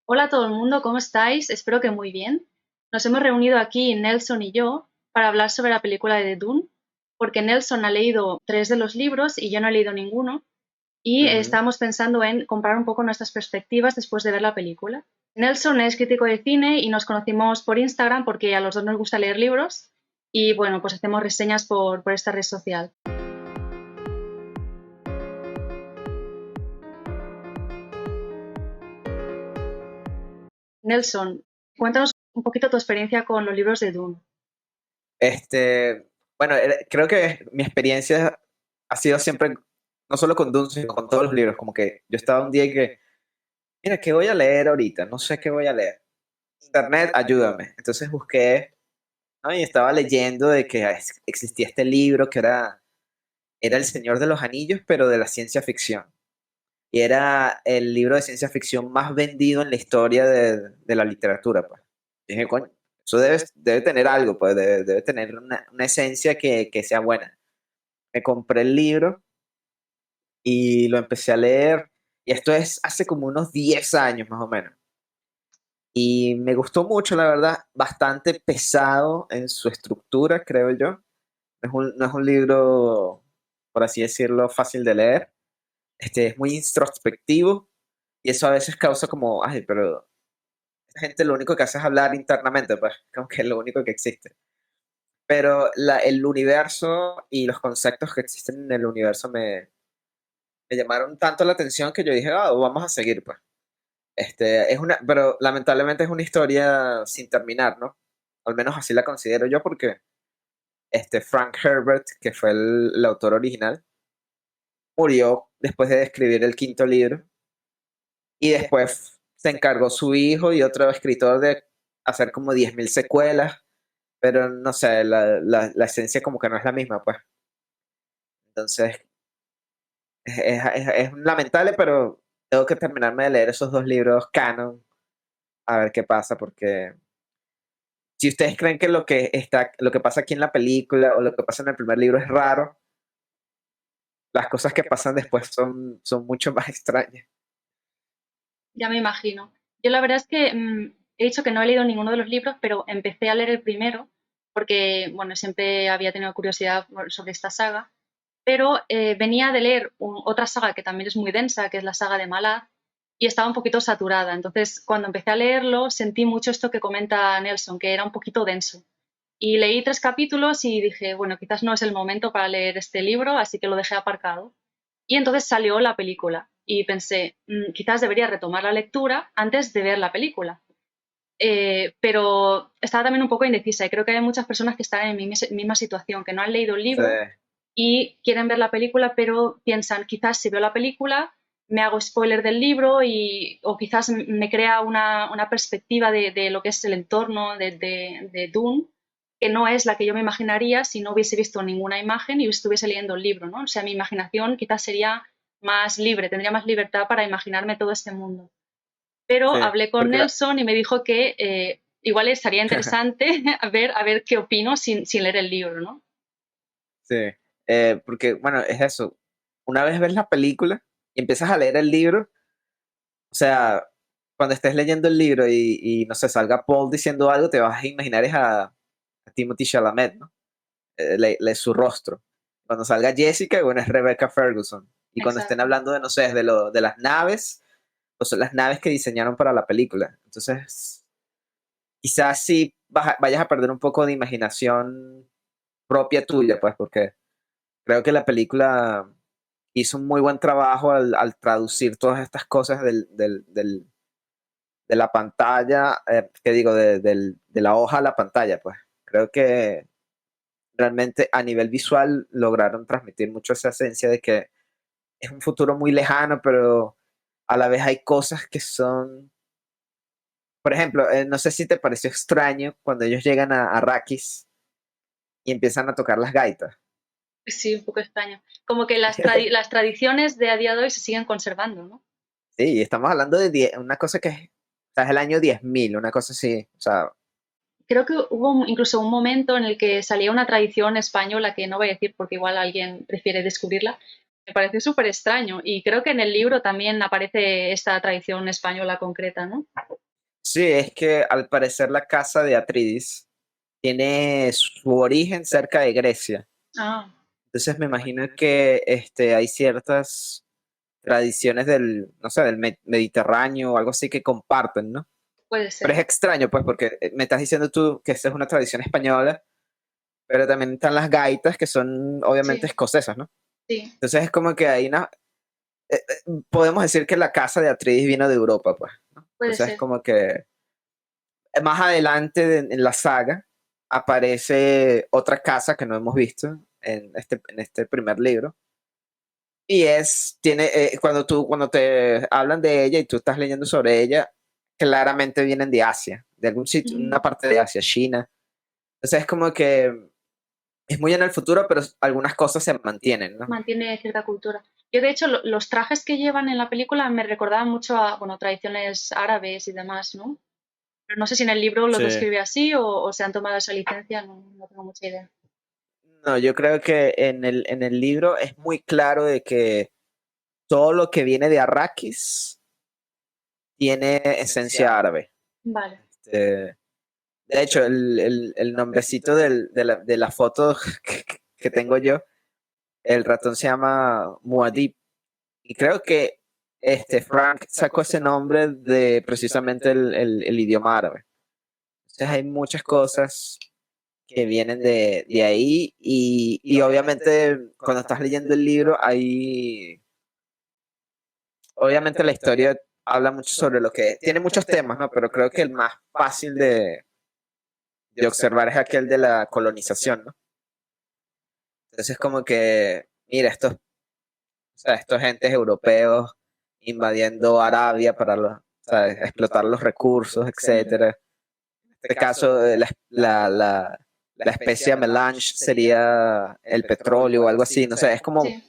Hola a todo el mundo, ¿cómo estáis? Espero que muy bien. Nos hemos reunido aquí, Nelson y yo, para hablar sobre la película de Dune, porque Nelson ha leído tres de los libros y yo no he leído ninguno, y Ujú. estábamos pensando en comparar un poco nuestras perspectivas después de ver la película. Nelson es crítico de cine y nos conocimos por Instagram porque a los dos nos gusta leer libros y bueno, pues hacemos reseñas por esta red social. Nelson, cuéntanos un poquito tu experiencia con los libros de Dune. Bueno, creo que mi experiencia ha sido siempre, no solo con Dune, sino con todos los libros, como que yo estaba un día y que, mira, ¿qué voy a leer ahorita? No sé qué voy a leer. Internet, ayúdame. Entonces busqué, ¿no? Y estaba leyendo de que existía este libro que era El Señor de los Anillos, pero de la ciencia ficción. Y era el libro de ciencia ficción más vendido en la historia de la literatura, pues. Y dije, coño, eso debe tener algo, pues, debe tener una esencia que sea buena. Me compré el libro y lo empecé a leer, y esto es hace como unos 10 años más o menos. Y me gustó mucho, la verdad, bastante pesado en su estructura, creo yo. No es un libro, por así decirlo, fácil de leer. Es muy introspectivo y eso a veces causa como, ay, pero esta gente lo único que hace es hablar internamente, pues, como que es lo único que existe. Pero el universo y los conceptos que existen en el universo me llamaron tanto la atención que yo dije, ah, vamos a seguir, pues. Pero lamentablemente es una historia sin terminar, ¿no? Al menos así la considero yo porque Frank Herbert, que fue el autor original, murió después de escribir el quinto libro y después se encargó su hijo y otro escritor de hacer como 10.000 secuelas, pero no sé, la esencia como que no es la misma, pues. Entonces, es lamentable, pero tengo que terminarme de leer esos dos libros canon a ver qué pasa, porque si ustedes creen que lo que pasa aquí en la película o lo que pasa en el primer libro es raro, las cosas que pasan después son mucho más extrañas. Ya me imagino. Yo la verdad es que he dicho que no he leído ninguno de los libros, pero empecé a leer el primero porque, bueno, siempre había tenido curiosidad sobre esta saga, pero venía de leer otra saga que también es muy densa, que es la saga de Malad, y estaba un poquito saturada. Entonces, cuando empecé a leerlo, sentí mucho esto que comenta Nelson, que era un poquito denso. Y leí tres capítulos y dije, bueno, quizás no es el momento para leer este libro, así que lo dejé aparcado. Y entonces salió la película y pensé, quizás debería retomar la lectura antes de ver la película. Pero estaba también un poco indecisa y creo que hay muchas personas que están en mi misma situación, que no han leído el Sí, libro y quieren ver la película, pero piensan, quizás si veo la película me hago spoiler del libro o quizás me crea una perspectiva de lo que es el entorno de Dune, que no es la que yo me imaginaría si no hubiese visto ninguna imagen y estuviese leyendo el libro, ¿no? O sea, mi imaginación quizás sería más libre, tendría más libertad para imaginarme todo este mundo. Pero sí, hablé con porque Nelson y me dijo que igual estaría interesante a ver qué opino sin leer el libro, ¿no? sí, porque bueno, es eso. Una vez ves la película y empiezas a leer el libro, o sea, cuando estés leyendo el libro y no sé, salga Paul diciendo algo, te vas a imaginar es a Timothy Chalamet, ¿no? Su rostro. Cuando salga Jessica, bueno, es Rebecca Ferguson. Y cuando estén Exacto. hablando de, no sé, de las naves, pues son las naves que diseñaron para la película. Entonces, quizás sí vayas a perder un poco de imaginación propia tuya, pues, porque creo que la película hizo un muy buen trabajo al traducir todas estas cosas de la pantalla, ¿qué digo? De la hoja a la pantalla, pues. Creo que realmente a nivel visual lograron transmitir mucho esa esencia de que es un futuro muy lejano, pero a la vez hay cosas que son, por ejemplo, no sé si te pareció extraño cuando ellos llegan a Arrakis y empiezan a tocar las gaitas. Sí, un poco extraño. Como que las tradiciones de a día de hoy se siguen conservando, ¿no? Sí, estamos hablando de una cosa que o sea, es el año 10.000 una cosa así. O sea, Creo que hubo incluso un momento en el que salía una tradición española que no voy a decir porque igual alguien prefiere descubrirla. Me pareció súper extraño y creo que en el libro también aparece esta tradición española concreta, ¿no? Sí, es que al parecer la casa de Atreides tiene su origen cerca de Grecia. Ah, Entonces me imagino que hay ciertas tradiciones del, no sé, del Mediterráneo o algo así que comparten, ¿no? puede Pero es ser. extraño, pues, porque me estás diciendo tú que esa es una tradición española, pero también están las gaitas que son obviamente Sí, escocesas, ¿no? sí, Entonces es como que hay una, podemos decir que la casa de Atreides vino de Europa, pues, ¿no? puede Entonces es ser. como que más adelante en la saga aparece otra casa que no hemos visto en este primer libro. Y tiene, cuando te hablan de ella y tú estás leyendo sobre ella, claramente vienen de Asia, de algún sitio, Ujú. una parte de Asia, China. Entonces es como que es muy en el futuro, pero algunas cosas se mantienen, ¿no? Mantiene cierta cultura. Yo, de hecho, los trajes que llevan en la película me recordaban mucho a, bueno, tradiciones árabes y demás, ¿no? Pero no sé si en el libro los Sí. describe así o se han tomado esa licencia, no, no tengo mucha idea. No, yo creo que en el libro es muy claro de que todo lo que viene de Arrakis tiene esencia árabe. Vale. Este, de hecho, el nombrecito de la foto que tengo yo, el ratón se llama Muad'Dib. Y creo que Frank sacó ese nombre de precisamente el idioma árabe. Entonces hay muchas cosas que vienen de ahí y obviamente cuando estás leyendo el libro, hay, obviamente la historia habla mucho sobre lo que tiene muchos temas, ¿no? Pero creo que el más fácil de observar es aquel de la colonización, ¿no? Entonces como que, mira, o sea, estos gentes europeos invadiendo Arabia para ¿sabes? Explotar los recursos, etcétera. En este caso, la especie melange sería el petróleo o algo así, no sé, es como Sí.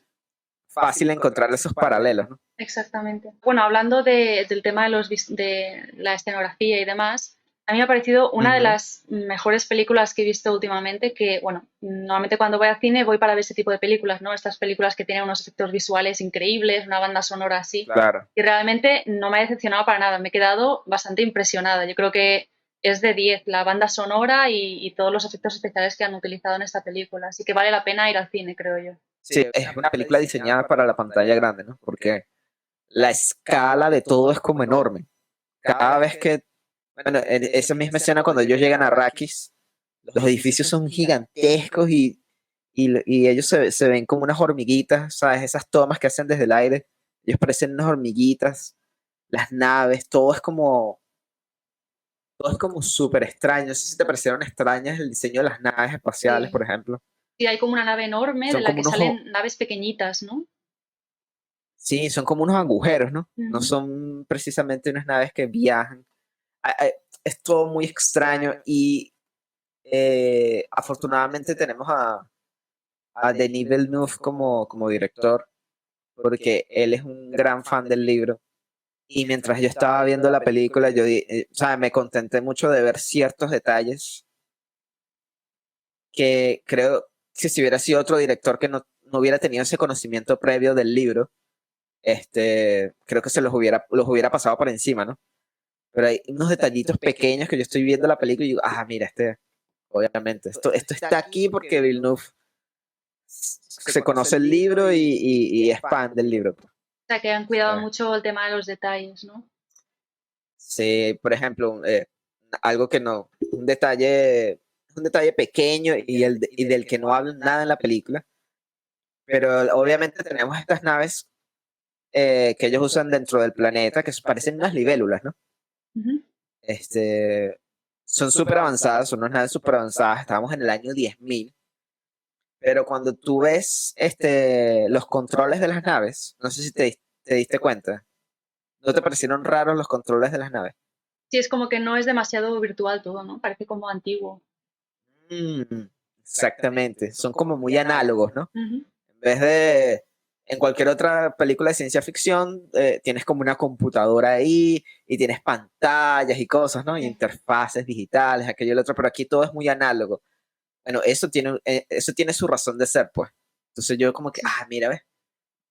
fácil encontrar esos paralelos, ¿no? Exactamente. Bueno, hablando del tema de, de la escenografía y demás, a mí me ha parecido una de Ujú. las mejores películas que he visto últimamente, que, bueno, normalmente cuando voy al cine voy para ver ese tipo de películas, ¿no? Estas películas que tienen unos efectos visuales increíbles, una banda sonora así, Claro. y realmente no me ha decepcionado para nada, me he quedado bastante impresionada. Yo creo que es de 10 la banda sonora y todos los efectos especiales que han utilizado en esta película, así que vale la pena ir al cine, creo yo. Sí, es una película diseñada para la pantalla grande, ¿no? Porque la escala de todo es como enorme. Cada vez que, bueno, en esa misma escena cuando ellos llegan a Arrakis, los edificios son gigantescos y ellos se ven como unas hormiguitas, ¿sabes? Esas tomas que hacen desde el aire, ellos parecen unas hormiguitas, las naves, todo es como súper extraño. No sé si te parecieron extrañas el diseño de las naves espaciales, Sí. por ejemplo. Sí, hay como una nave enorme de Son la como que salen naves pequeñitas, ¿no? sí, son como unos agujeros, ¿no? No Ujú. son precisamente unas naves que viajan. Es todo muy extraño y afortunadamente tenemos a Denis Villeneuve como director, porque él es un gran fan del libro. Y mientras yo estaba viendo la película, o sea, me contenté mucho de ver ciertos detalles que creo que si hubiera sido otro director que no hubiera tenido ese conocimiento previo del libro, creo que los hubiera pasado por encima, ¿no? Pero hay unos detallitos pequeños que yo estoy viendo la película y digo, ah, mira, obviamente, esto está aquí porque Villeneuve se conoce el libro y es fan del libro. O sea, que han cuidado mucho el tema de los detalles, ¿no? Sí, por ejemplo, algo que no, un detalle pequeño y del que no hablan nada en la película, pero obviamente tenemos estas naves que ellos usan dentro del planeta que parecen unas libélulas, ¿no? Ujú. Este, son súper avanzadas, son unas naves súper avanzadas, estábamos en el año 10.000, pero cuando tú ves los controles de las naves, no sé si te diste cuenta, ¿no te parecieron raros los controles de las naves? Sí, es como que no es demasiado virtual todo, ¿no? Parece como antiguo. Mm, exactamente, son como muy análogos, ¿no? Ujú. En vez de, en cualquier otra película de ciencia ficción, tienes como una computadora ahí y tienes pantallas y cosas, ¿no? Y Sí. interfaces digitales, aquello y lo otro, pero aquí todo es muy análogo. Bueno, eso tiene su razón de ser, pues. Entonces yo como que, Sí. ah, mira, ves,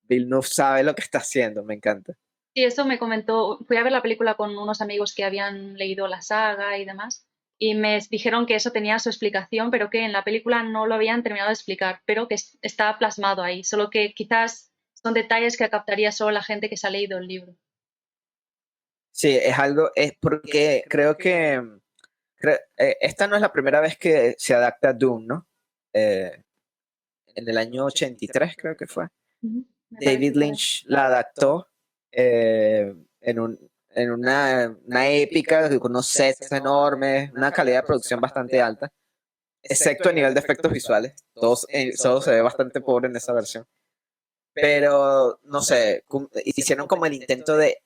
Villeneuve sabe lo que está haciendo, me encanta. Sí, eso me comentó, fui a ver la película con unos amigos que habían leído la saga y demás, y me dijeron que eso tenía su explicación, pero que en la película no lo habían terminado de explicar, pero que está plasmado ahí, solo que quizás son detalles que captaría solo la gente que se ha leído el libro. Sí, es algo, es porque creo que esta no es la primera vez que se adapta a Dune, ¿no? Eh, en el año 83 creo que fue. Ujú, me David parece por ahí. Lynch la adaptó en, en una épica con unos sets enormes, una calidad de producción bastante alta, excepto a nivel de efectos visuales. Todo se ve bastante pobre en esa versión. Pero, no sé, hicieron como el intento de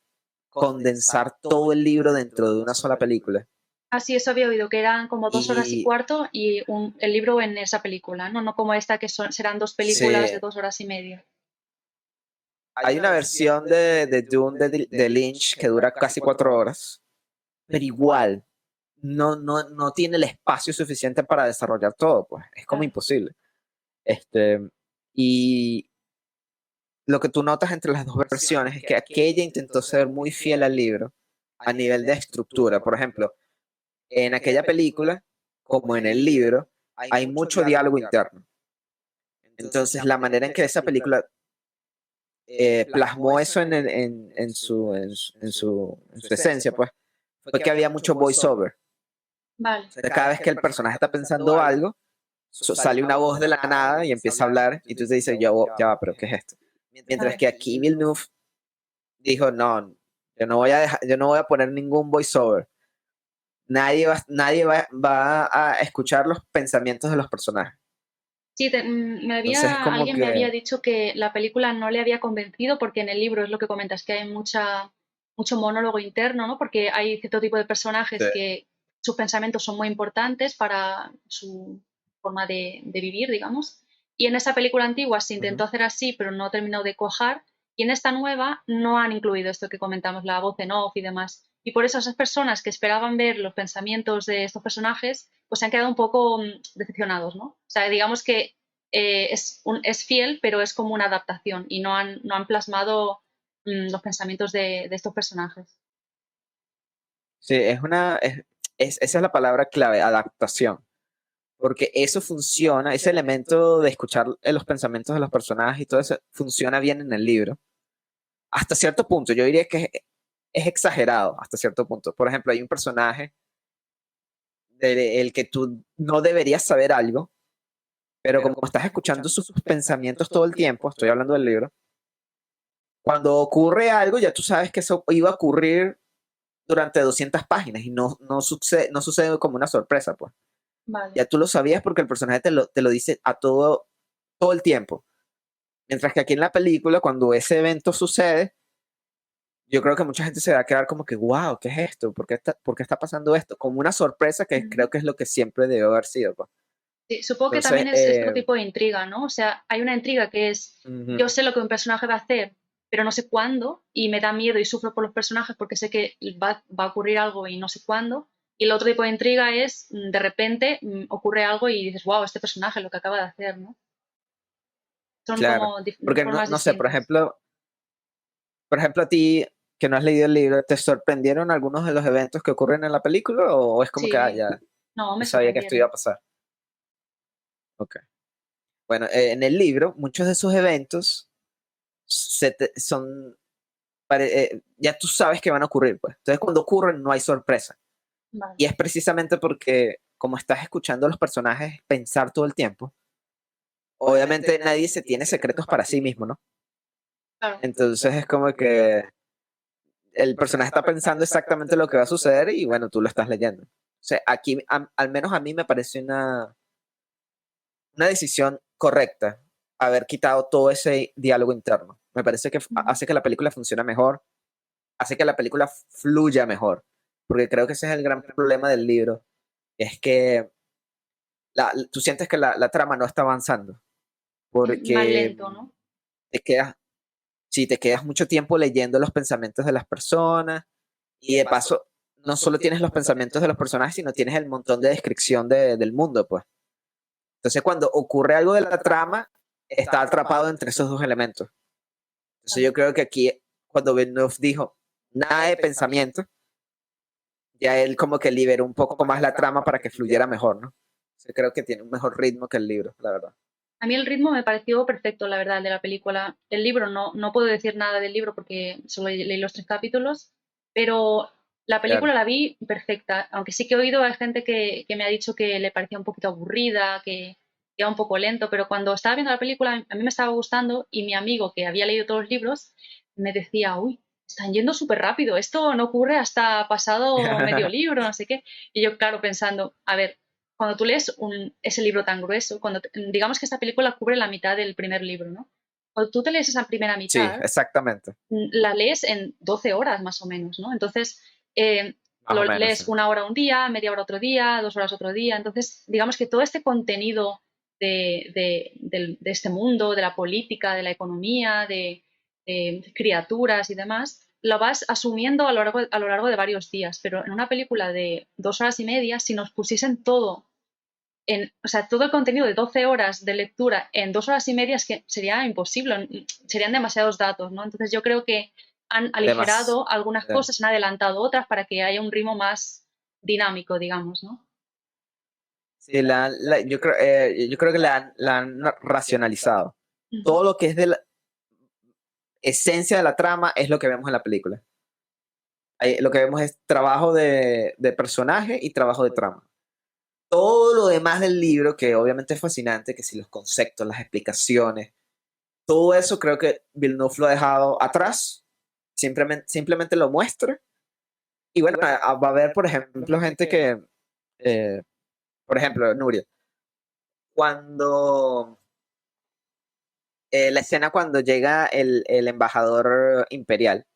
condensar todo el libro dentro de una sola película. Ah, sí, eso había oído, que eran como 2 horas y cuarto y el libro en esa película, ¿no? No como esta que serán dos películas de Sí, 2 horas y media. hay una versión de Dune de Lynch que dura casi 4 horas, pero igual no tiene el espacio suficiente para desarrollar todo, pues es como Claro. imposible. Este, y lo que tú notas entre las dos versiones es que aquella intentó ser muy fiel al libro a nivel de estructura. Por ejemplo, en aquella película, como en el libro, hay mucho diálogo interno. Entonces, la manera en que esa película plasmó eso en su esencia, pues, fue que había mucho voiceover. Vale. O sea, cada vez que el personaje está pensando algo, sale una voz de la nada y empieza a hablar, y tú te dices, ya va, pero ¿qué es esto? Mientras Claro. que aquí Villeneuve dijo, no, yo no voy a poner ningún voiceover. Va a escuchar los pensamientos de los personajes. Sí, Entonces es como alguien me había que, dicho que la película no le había convencido porque en el libro es lo que comentas, que hay mucho monólogo interno, ¿no? Porque hay cierto tipo de sí, personajes que sus pensamientos son muy importantes para su forma de vivir, digamos. Y en esa película antigua se intentó ujú, hacer así, pero no terminó de cuajar. Y en esta nueva no han incluido esto que comentamos, la voz en off y demás. Y por eso esas personas que esperaban ver los pensamientos de estos personajes, pues se han quedado un poco decepcionados, ¿no? O sea, digamos que es fiel, pero es como una adaptación y no han plasmado los pensamientos de estos personajes. sí, esa es la palabra clave, adaptación. Porque eso funciona, ese elemento de escuchar los pensamientos de los personajes y todo eso funciona bien en el libro. Hasta cierto punto, yo diría que es exagerado hasta cierto punto. Por ejemplo, hay un personaje del que tú no deberías saber algo, pero como estás escuchando sus pensamientos todo el tiempo, estoy hablando del libro, cuando ocurre algo ya tú sabes que eso iba a ocurrir durante 200 páginas y no sucede como una sorpresa, pues. Vale. Ya tú lo sabías porque el personaje te lo dice todo el tiempo. Mientras que aquí en la película, cuando ese evento sucede, yo creo que mucha gente se va a quedar como que, wow, ¿qué es esto? Por qué está pasando esto? Como una sorpresa que Ujú. creo que es lo que siempre debe haber sido, pues. Sí, supongo que Entonces, también es otro tipo de intriga, ¿no? O sea, hay una intriga que es, ujú, yo sé lo que un personaje va a hacer, pero no sé cuándo, y me da miedo y sufro por los personajes porque sé que va a ocurrir algo y no sé cuándo. Y el otro tipo de intriga es, de repente, ocurre algo y dices, wow, este personaje, lo que acaba de hacer, ¿no? Son como claro. Porque formas no sé, distintas. por ejemplo, a ti que no has leído el libro, ¿te sorprendieron algunos de los eventos que ocurren en la película o es como que, Sí, no, ya me sabía que esto iba sorprendieron. a pasar? Ok. Bueno, en el libro, muchos de esos eventos son, ya tú sabes que van a ocurrir, pues. Entonces, cuando ocurren, no hay sorpresa. Vale, Y es precisamente porque, como estás escuchando a los personajes pensar todo el tiempo, obviamente nadie se tiene secretos para sí mismo, ¿no? claro. Entonces es como que el personaje está pensando exactamente lo que va a suceder y bueno, tú lo estás leyendo. O sea, aquí, al menos a mí me parece una decisión correcta haber quitado todo ese diálogo interno. Me parece que Ujú. hace que la película funcione mejor, hace que la película fluya mejor, porque creo que ese es el gran problema del libro, es que tú sientes que la trama no está avanzando, Es más porque lento, ¿no? te quedas, si te quedas mucho tiempo leyendo los pensamientos de las personas y de paso no solo tienes los pensamientos de los personajes, sino tienes el montón de descripción del mundo, pues. Entonces cuando ocurre algo de la trama, está atrapado entre esos dos elementos. Entonces Vale. yo creo que aquí, cuando Villeneuve dijo nada de pensamiento, ya él como que liberó un poco más la trama para que fluyera mejor, ¿no? Yo creo que tiene un mejor ritmo que el libro, la verdad. A mí el ritmo me pareció perfecto, la verdad, el de la película. El libro no puedo decir nada del libro porque solo leí los 3 capítulos, pero la Claro. película la vi perfecta, aunque sí que he oído a gente que me ha dicho que le parecía un poquito aburrida, que iba un poco lento, pero cuando estaba viendo la película a mí me estaba gustando y mi amigo que había leído todos los libros me decía, uy, están yendo súper rápido, esto no ocurre hasta pasado medio libro, no sé qué. Y yo, claro, pensando, a ver, cuando tú lees ese libro tan grueso, digamos que esta película cubre la mitad del primer libro, ¿no? Cuando tú te lees esa primera Sí, mitad, exactamente. la lees en 12 horas más o menos, ¿no? Entonces, Más lo o menos, sí. lees 1 hora un día, media hora otro día, 2 horas otro día. Entonces, digamos que todo este contenido de este mundo, de la política, de la economía, de criaturas y demás, lo vas asumiendo a lo largo de varios días. Pero en una película de 2 horas y media, si nos pusiesen todo o sea, todo el contenido de 12 horas de lectura en 2 horas y media es que sería imposible, serían demasiados datos, ¿no? Entonces yo creo que han Además, aligerado algunas cosas, han adelantado otras para que haya un ritmo más dinámico, digamos, ¿no? sí, yo creo que la han racionalizado. Ujú. Todo lo que es de la esencia de la trama es lo que vemos en la película. Lo que vemos es trabajo de personaje y trabajo de trama. Todo lo demás del libro, que obviamente es fascinante, que si los conceptos, las explicaciones, todo eso creo que Villeneuve lo ha dejado atrás, simplemente lo muestra. Y bueno, va a haber, por ejemplo, gente que, eh, por ejemplo, Nuria, cuando la escena cuando llega el embajador imperial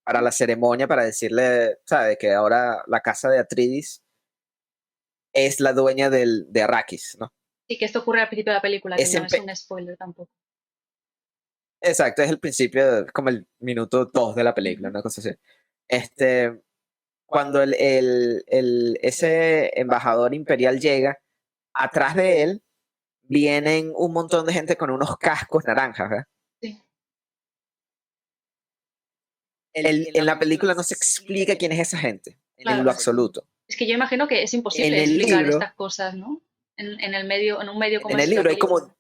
para la ceremonia, para decirle, ¿sabe? Que ahora la casa de Atreides es la dueña de Arrakis, ¿no? Y que esto ocurre al principio de la película, que Es no es empe- un spoiler tampoco. Exacto, es el principio, es como el minuto 2 de la película, Ujú. una cosa así. Este, cuando ese embajador imperial llega, atrás de él vienen un montón de gente con unos cascos naranjas, ¿verdad? Sí, En la película no se explica quién es esa gente, en lo claro. absoluto. Es que yo imagino que es En imposible el explicar libro, estas cosas, ¿no? En un medio como en el es la libro hay como, película.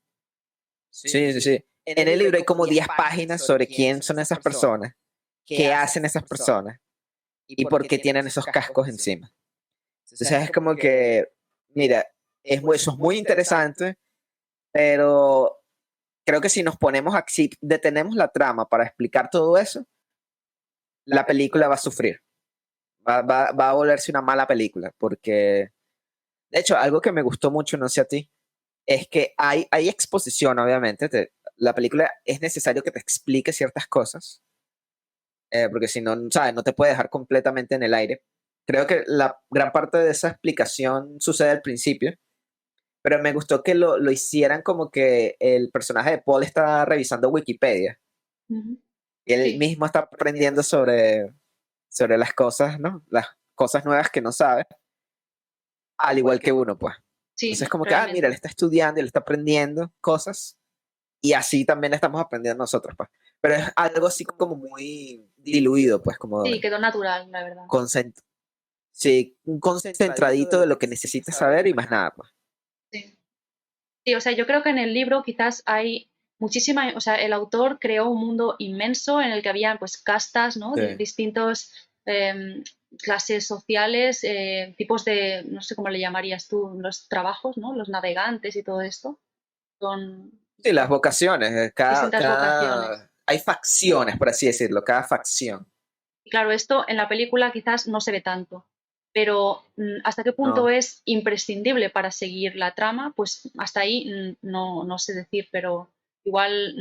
sí, sí, sí, en el libro hay como 10 páginas sobre quién son esas personas, qué hacen esas personas y por qué tienen esos cascos encima. Entonces es como que, mira, eso es muy interesante, pero creo que si nos ponemos si detenemos la trama para explicar todo eso, la película va a sufrir. Va a volverse una mala película, porque, de hecho, algo que me gustó mucho, no sé a ti, es que hay exposición, obviamente. La película es necesario que te explique ciertas cosas, porque si no, ¿sabes? No te puede dejar completamente en el aire. Creo que la gran parte de esa explicación sucede al principio, pero me gustó que lo hicieran como que el personaje de Paul está revisando Wikipedia Ujú. y él Sí, mismo está aprendiendo sobre las cosas, ¿no? Las cosas nuevas que no sabe, al igual que uno, pues. sí, Entonces, como que, mira, él realmente. está estudiando, él está aprendiendo cosas y así también estamos aprendiendo nosotros, pues. Pero es algo así como muy diluido, pues, como Sí, quedó natural, la verdad. concent sí, un concentradito de lo que necesitas saber y más nada, pues. Sí. Sí, o sea, yo creo que en el libro quizás hay muchísima, o sea, el autor creó un mundo inmenso en el que había pues castas, ¿no? Sí. Distintos clases sociales, tipos de, no sé cómo le llamarías tú, los trabajos, ¿no? Los navegantes y todo esto. Son Sí, las vocaciones, distintas vocaciones. hay facciones, por así decirlo, cada facción. Y claro, esto en la película quizás no se ve tanto, pero hasta qué punto No, es imprescindible para seguir la trama, pues hasta ahí no sé decir, pero igual,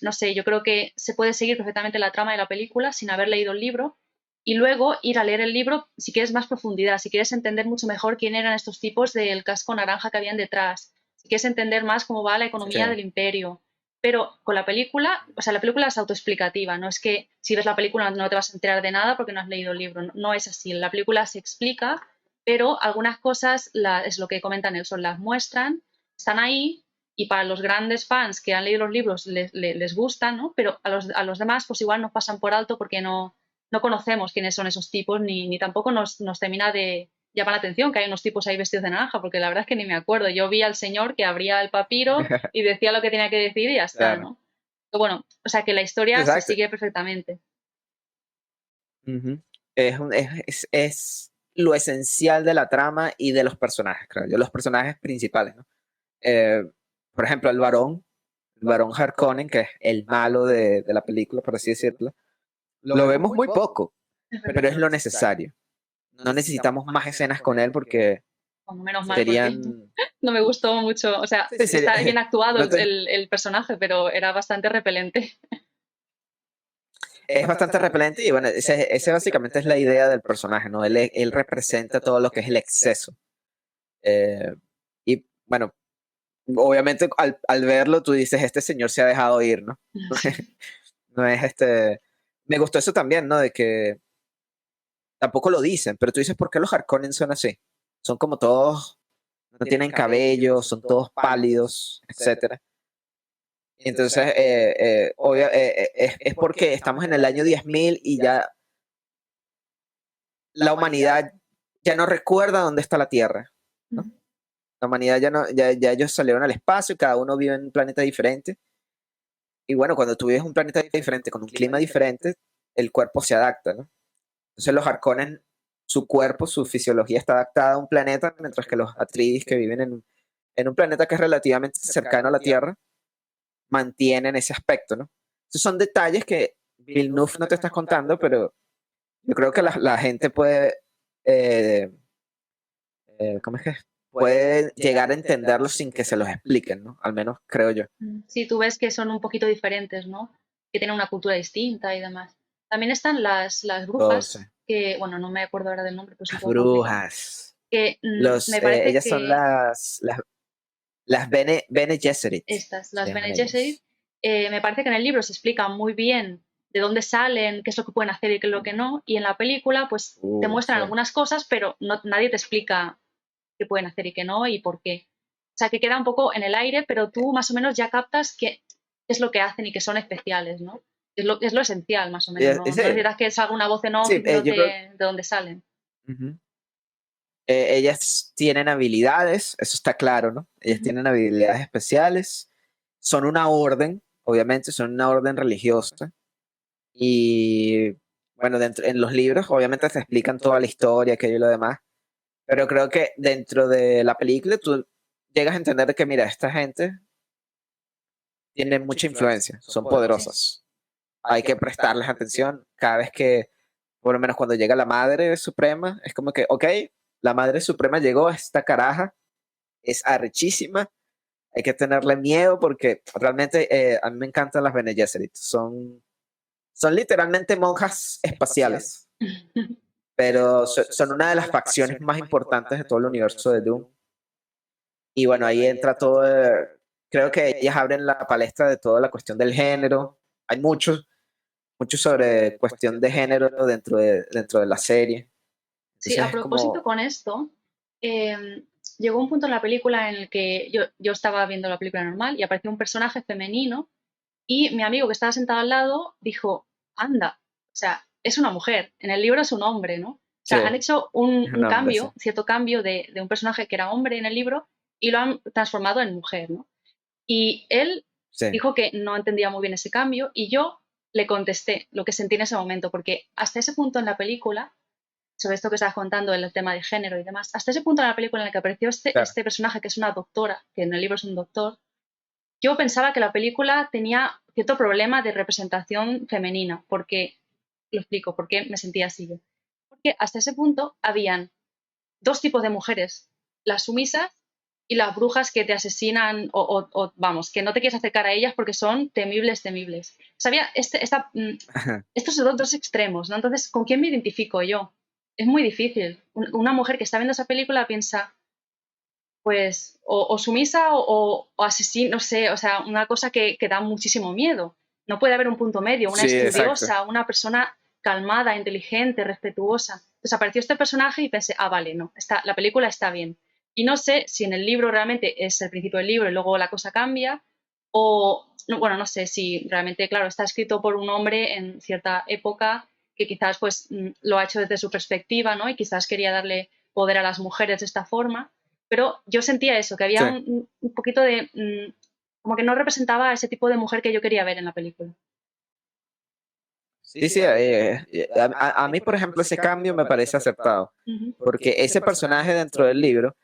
no sé, yo creo que se puede seguir perfectamente la trama de la película sin haber leído el libro y luego ir a leer el libro si quieres más profundidad, si quieres entender mucho mejor quién eran estos tipos del casco naranja que habían detrás, si quieres entender más cómo va la economía sí, del imperio, pero con la película, o sea, la película es autoexplicativa, no es que si ves la película no te vas a enterar de nada porque no has leído el libro, no es así, la película se explica, pero algunas cosas, es lo que comentan Nelson, las muestran, están ahí, y para los grandes fans que han leído los libros les gusta, ¿no? Pero a los demás pues igual nos pasan por alto porque no conocemos quiénes son esos tipos ni tampoco nos termina de llamar la atención que hay unos tipos ahí vestidos de naranja, porque la verdad es que ni me acuerdo. Yo vi al señor que abría el papiro y decía lo que tenía que decir y ya está, Claro. ¿no? Pero bueno, o sea que la historia se Exacto. sigue perfectamente. Ujú. Es lo esencial de la trama y de los personajes, creo yo, los personajes principales, ¿no? Eh, por ejemplo, el varón Harkonnen, que es el malo de la película, por así decirlo, lo vemos muy poco, Es pero verdad. es lo necesario. No necesitamos más escenas con él porque Bueno, menos mal, porque serían... no me gustó mucho. O sea, Sí, está bien actuado no te- el personaje, pero era bastante repelente. es bastante repelente y bueno, ese básicamente es la idea del personaje, ¿no? Él representa todo lo que es el exceso. Eh, y bueno, obviamente al verlo tú dices, este señor se ha dejado ir, ¿no? Sí. No es este... Me gustó eso también, ¿no? De que tampoco lo dicen, pero tú dices, ¿por qué los Harkonnen son así? Son como todos, no tienen cabello, son todos pálidos, etcétera. Y entonces, es porque estamos en el año 10.000 y ya la humanidad ya no recuerda dónde está la Tierra, ¿no? La humanidad ya no, ya ellos salieron al espacio y cada uno vive en un planeta diferente. Y bueno, cuando tú vives en un planeta diferente, con un clima diferente, el cuerpo se adapta, ¿no? Entonces los Harkonnen, su cuerpo, su fisiología está adaptada a un planeta, mientras que los Atreides que viven en un planeta que es relativamente cercano a la Tierra, mantienen ese aspecto, ¿no? Esos son detalles que Villeneuve no te estás contando, pero yo creo que la gente puede, eh, ¿cómo es que? Puede llegar a entenderlos sin que se los expliquen, ¿no? Al menos creo yo. Sí, tú ves que son un poquito diferentes, ¿no? Que tienen una cultura distinta y demás. También están las brujas, Entonces, que, bueno, no me acuerdo ahora del nombre, pero es un las poco complicado, brujas, que me parece ellas son que las Bene Gesserit, estas, se las llaman Bene Gesserit, ellas. me parece que en el libro se explica muy bien de dónde salen, qué es lo que pueden hacer y qué es lo que no, y en la película pues te muestran Sí. algunas cosas, pero nadie te explica qué pueden hacer y qué no y por qué. O sea, que queda un poco en el aire, pero tú más o menos ya captas qué es lo que hacen y que son especiales, ¿no? Es lo esencial, más o menos. No Ese, necesitas que salga una voz en off sí, diciéndote yo creo. de dónde salen. Ujú. Ellas tienen habilidades, eso está claro, ¿no? Ellas Ujú. tienen habilidades especiales, son una orden, obviamente, son una orden religiosa. Y bueno, en los libros, obviamente, te explican toda la historia, aquello y lo demás. Pero creo que dentro de la película tú llegas a entender que, mira, esta gente tiene mucha influencia, son Sí. poderosas. Hay que prestarles atención cada vez que, por lo menos cuando llega la Madre Suprema, es como que, ok, la Madre Suprema llegó, esta caraja es arrechísima, hay que tenerle miedo porque realmente a mí me encantan las Bene Gesserit, son literalmente monjas espaciales, pero son una de las facciones más importantes de todo el universo de Doom. Y bueno, ahí entra todo, creo que ellas abren la palestra de toda la cuestión del género, hay mucho sobre cuestión de género dentro de la serie. Sí, a Entonces es propósito como, con esto, eh, llegó un punto en la película en el que yo estaba viendo la película normal y apareció un personaje femenino y mi amigo que estaba sentado al lado dijo, anda, o sea, es una mujer, en el libro es un hombre, ¿no? O sí, sea, han hecho es un un hombre, sí. cambio, cierto cambio de un personaje que era hombre en el libro y lo han transformado en mujer, ¿no? Y él Sí, dijo que no entendía muy bien ese cambio y yo le contesté lo que sentí en ese momento, porque hasta ese punto en la película sobre esto que estabas contando, el tema de género y demás. Hasta ese punto en la película en el que apareció claro. este personaje que es una doctora, que en el libro es un doctor, yo pensaba que la película tenía cierto problema de representación femenina, porque, lo explico, por qué me sentía así yo. Porque hasta ese punto habían dos tipos de mujeres, las sumisas y las brujas que te asesinan o, vamos, que no te quieres acercar a ellas porque son temibles, temibles. Sabía estos son dos extremos, ¿no? Entonces, ¿con quién me identifico yo? Es muy difícil. Una mujer que está viendo esa película piensa, pues, o sumisa o asesina, no sé, o sea, una cosa que da muchísimo miedo. No puede haber un punto medio, una Sí, exacto. estudiosa, una persona calmada, inteligente, respetuosa. Entonces apareció este personaje y pensé, ah, vale, no, la película está bien. Y no sé si en el libro realmente es el principio del libro y luego la cosa cambia, o, bueno, no sé si realmente, claro, está escrito por un hombre en cierta época que quizás pues lo ha hecho desde su perspectiva, ¿no? Y quizás quería darle poder a las mujeres de esta forma, pero yo sentía eso, que había Sí. un poquito de, como que no representaba a ese tipo de mujer que yo quería ver en la película. Sí, sí, a mí, por ejemplo, ese cambio me parece acertado, Ujú. porque ese personaje dentro del libro,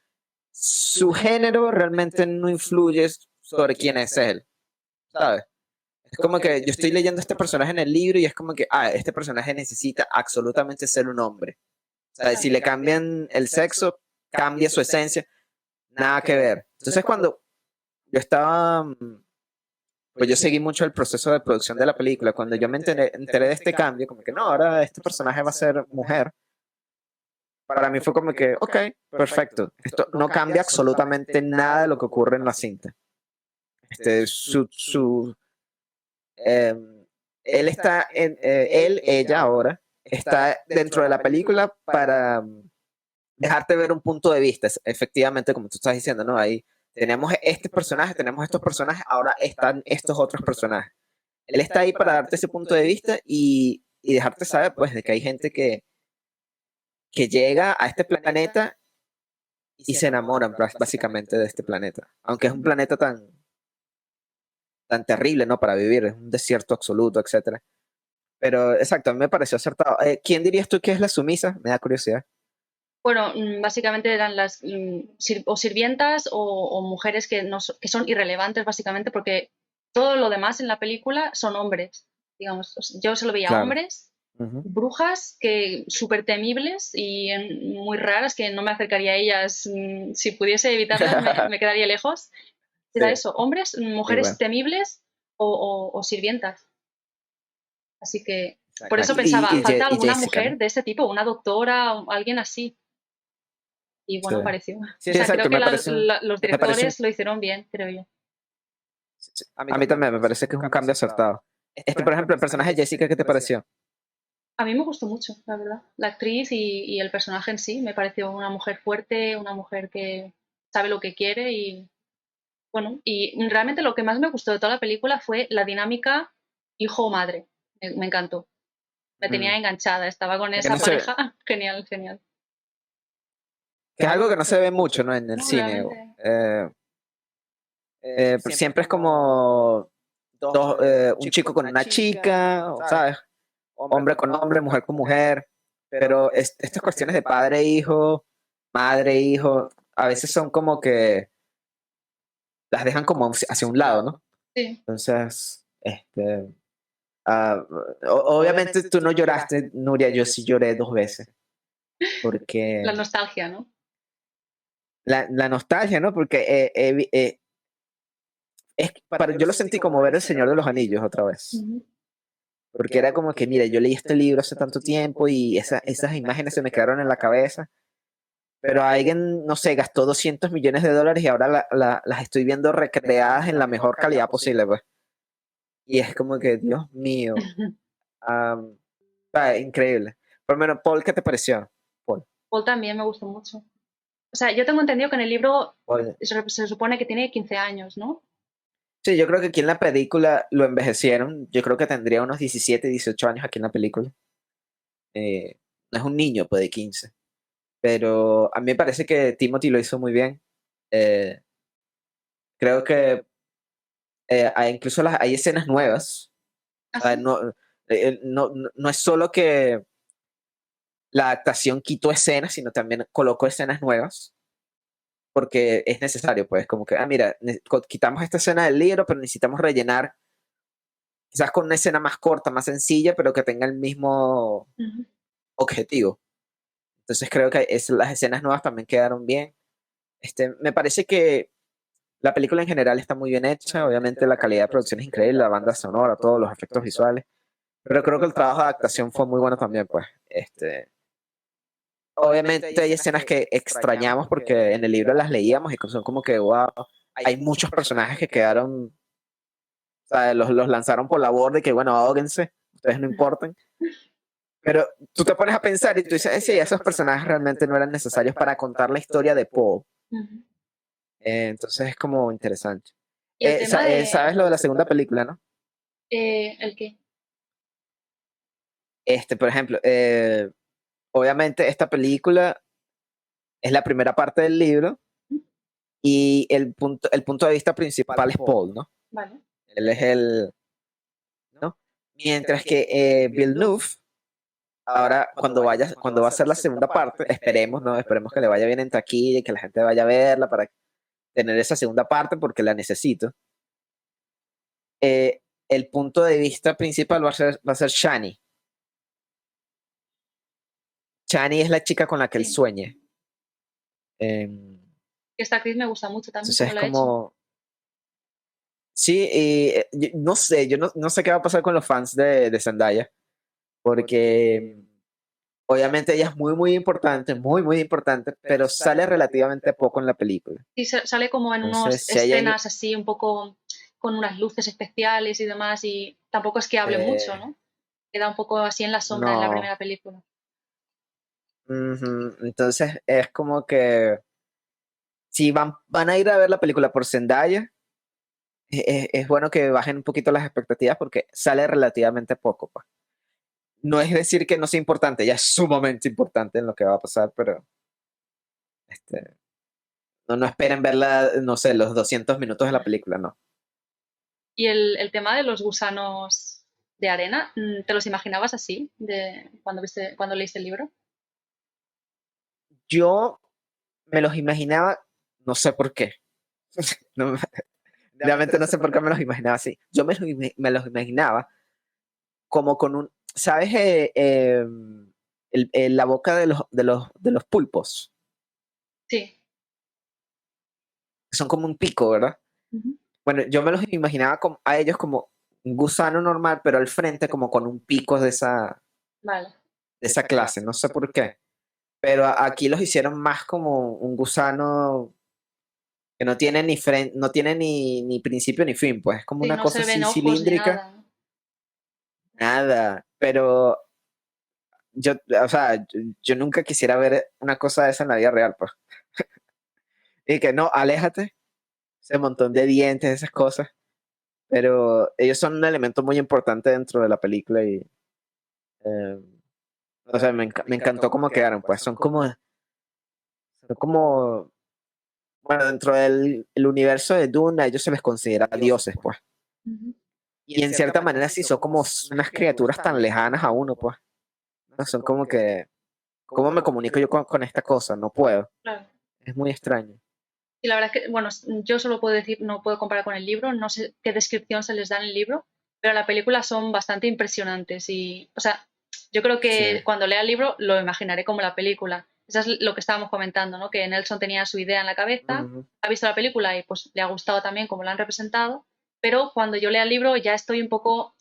su género realmente no influye sobre quién es él, ¿sabes? Es como que yo estoy leyendo este personaje en el libro y es como que, este personaje necesita absolutamente ser un hombre. O sea, si le cambian el sexo, cambia su esencia, nada que ver. Entonces, cuando yo estaba, pues yo seguí mucho el proceso de producción de la película, cuando yo me enteré de este cambio, como que no, ahora este personaje va a ser mujer, para mí fue como que, ok, perfecto, esto no cambia absolutamente nada de lo que ocurre en la cinta. Su eh, él está ella ahora, está dentro de la película para dejarte ver un punto de vista, efectivamente, como tú estás diciendo, ¿no? Ahí tenemos este personaje, tenemos estos personajes, ahora están estos otros personajes. Él está ahí para darte ese punto de vista y dejarte saber, pues, de que hay gente que llega a este planeta y se enamoran básicamente de este planeta. Aunque es un planeta tan terrible, ¿no? Para vivir, es un desierto absoluto, etcétera. Pero exacto, a mí me pareció acertado. ¿Quién dirías tú que es la sumisa? Me da curiosidad. Bueno, básicamente eran las o sirvientas o mujeres que, no, que son irrelevantes, básicamente, porque todo lo demás en la película son hombres. Digamos, yo solo veía Claro. hombres, Uh-huh. brujas que súper temibles y muy raras, que no me acercaría a ellas. Si pudiese evitarlas, me quedaría lejos. Era Sí, eso, hombres, mujeres igual. temibles o sirvientas. Así que por eso Exacto. pensaba, falta Y alguna Jessica, mujer ¿no? de ese tipo, una doctora, alguien así. Y Sí. bueno, pareció. Sí, O sea, creo exacto, que me parece, los me parece directores lo hicieron bien, creo yo. a mí también me parece que es un cambio acertado. Por ejemplo, el personaje de Jessica, ¿qué te pareció? A mí me gustó mucho, la verdad. La actriz y el personaje en sí me pareció una mujer fuerte, una mujer que sabe lo que quiere y bueno, y realmente lo que más me gustó de toda la película fue la dinámica hijo-madre. Me encantó. Me tenía Mm, enganchada, estaba con que esa no se, pareja. Genial, genial. que es algo que no se ve mucho, ¿no? En el No, cine. realmente. Pero siempre es como un chico con una chica, ¿sabes? Hombre con hombre, mujer con mujer. Pero estas cuestiones de padre e hijo, madre e hijo, a veces son como que las dejan como hacia un lado, ¿no? Sí, Entonces, ah, obviamente tú no lloraste, Nuria, yo sí lloré 2 veces, porque la nostalgia, ¿no? la nostalgia, ¿no? Porque yo lo sentí como ver El Señor de los Anillos otra vez. Ujú. Porque era como que, mira, yo leí este libro hace tanto tiempo y esas imágenes se me quedaron en la cabeza, pero alguien, no sé, gastó $200 millones y ahora las estoy viendo recreadas en la mejor calidad posible, pues. Y es como que, Dios mío, increíble. Por lo menos, Paul, ¿qué te pareció? Paul. Paul también me gustó mucho. O sea, yo tengo entendido que en el libro Paul. se supone que tiene 15 años, ¿no? Sí, yo creo que aquí en la película lo envejecieron. Yo creo que tendría unos 17, 18 años aquí en la película. No es un niño, pues, de 15. Pero a mí me parece que Timothy lo hizo muy bien. Eh, Creo que incluso hay escenas nuevas. O sea, Así. no es solo que la adaptación quitó escenas, sino también colocó escenas nuevas, porque es necesario, pues, como que, mira, quitamos esta escena del libro, pero necesitamos rellenar quizás con una escena más corta, más sencilla, pero que tenga el mismo Ujú. objetivo. Entonces creo que las escenas nuevas también quedaron bien. Me parece que la película en general está muy bien hecha, obviamente la calidad de producción es increíble, la banda sonora, todos los efectos visuales, pero creo que el trabajo de adaptación fue muy bueno también, pues. Obviamente hay escenas que extrañamos porque en el libro las leíamos y son como que, wow, hay muchos personajes que quedaron, o sea, los lanzaron por la borda y que, bueno, ahóguense, ustedes no importan. Pero tú te pones a pensar y tú dices, sí, esos personajes realmente no eran necesarios para contar la historia de Poe. Ujú. Entonces es como interesante. Y el tema de... ¿Sabes lo de la segunda película, no? ¿El qué? Por ejemplo, obviamente esta película es la primera parte del libro y el punto de vista principal es Paul, ¿no? Vale. Él es ¿no? Mientras que Villeneuve, ahora cuando va a ser la segunda parte, esperemos, ¿no? Esperemos que le vaya bien en taquilla y que la gente vaya a verla para tener esa segunda parte porque la necesito. El punto de vista principal va a ser Shani. Shani es la chica con la que él Sí. sueña. Em, Esta actriz me gusta mucho también, entonces como es lo ha hecho. como, sí, no sé, no sé qué va a pasar con los fans de Zendaya, porque obviamente ella es muy importante, muy importante, pero sale relativamente poco en la película. Sí, sale como en unas Entonces, si hay alguien, escenas así, un poco con unas luces especiales y demás, y tampoco es que hable mucho, eh, ¿no? Queda un poco así en la sombra en la no. primera película. Ujú. Entonces es como que si van a ir a ver la película por Zendaya, es bueno que bajen un poquito las expectativas porque sale relativamente poco, pues. No es decir que no sea importante, ya es sumamente importante en lo que va a pasar, pero este, no esperen verla, no sé, los 200 minutos de la película, no. Y el tema de los gusanos de arena, ¿te los imaginabas así de cuando leíste el libro? Yo me los imaginaba, no sé por qué. No, realmente no sé por qué me los imaginaba así. Yo me los imaginaba como con un, ¿sabes? La boca de los pulpos. Sí. Son como un pico, ¿verdad? Ujú. Bueno, yo me los imaginaba a ellos como un gusano normal, pero al frente como con un pico Vale. de esa clase, no sé por qué. Pero aquí los hicieron más como un gusano que no tiene no tiene ni principio ni fin, pues es como Sí, una no cosa se ven así ojos ni cilíndrica, nada, ¿no? nada. Pero yo, o sea, yo nunca quisiera ver una cosa de esa en la vida real, pues. Y que no, aléjate, ese montón de dientes, esas cosas. Pero ellos son un elemento muy importante dentro de la película y, eh, o sea, me encantó cómo quedaron, pues son como, bueno, dentro del el universo de Dune, a ellos se les considera dioses, pues. Ujú. Y en cierta manera sí son como unas criaturas tan lejanas a uno, pues. No son como que, ¿cómo me comunico yo con esta cosa? No puedo. Claro. Es muy extraño. Y la verdad es que, bueno, yo solo puedo decir, no puedo comparar con el libro, no sé qué descripción se les da en el libro, pero la película son bastante impresionantes y, o sea, yo creo Sí. que cuando lea el libro lo imaginaré como la película. Eso es lo que estábamos comentando, ¿no? Que Nelson tenía su idea en la cabeza, Ujú. ha visto la película y pues le ha gustado también como la han representado, pero cuando yo lea el libro ya estoy un poco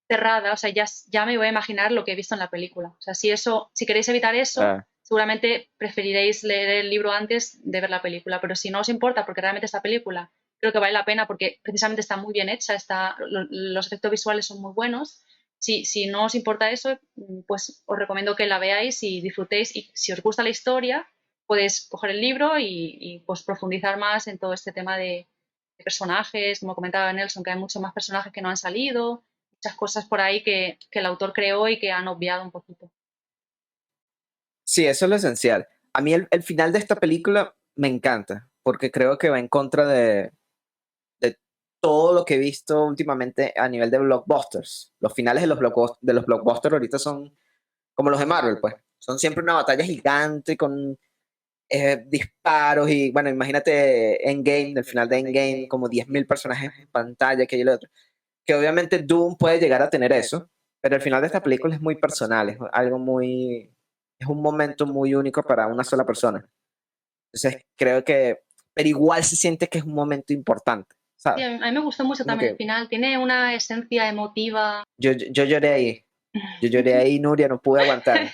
cerrada, o sea, ya me voy a imaginar lo que he visto en la película. O sea, si queréis evitar eso, Ah, seguramente preferiréis leer el libro antes de ver la película, pero si no os importa, porque realmente esta película creo que vale la pena porque precisamente está muy bien hecha, los efectos visuales son muy buenos. Si no os importa eso, pues os recomiendo que la veáis y disfrutéis y si os gusta la historia, podéis coger el libro pues profundizar más en todo este tema de personajes, como comentaba Nelson, que hay muchos más personajes que no han salido, muchas cosas por ahí que el autor creó y que han obviado un poquito. sí, eso es lo esencial. A mí el final de esta película me encanta, porque creo que va en contra de todo lo que he visto últimamente a nivel de blockbusters. Los finales de los blockbusters ahorita son como los de Marvel, pues. Son siempre una batalla gigante con disparos y, bueno, imagínate Endgame, el final de Endgame, como 10.000 personajes en pantalla, que y lo otro. Que obviamente Doom puede llegar a tener eso, pero el final de esta película es muy personal, es algo muy, es un momento muy único para una sola persona. Entonces creo que, pero igual se siente que es un momento importante, Sí, ¿sabes? a mí me gustó mucho Como también el que final, tiene una esencia emotiva. yo lloré ahí, Nuria, no pude aguantarme.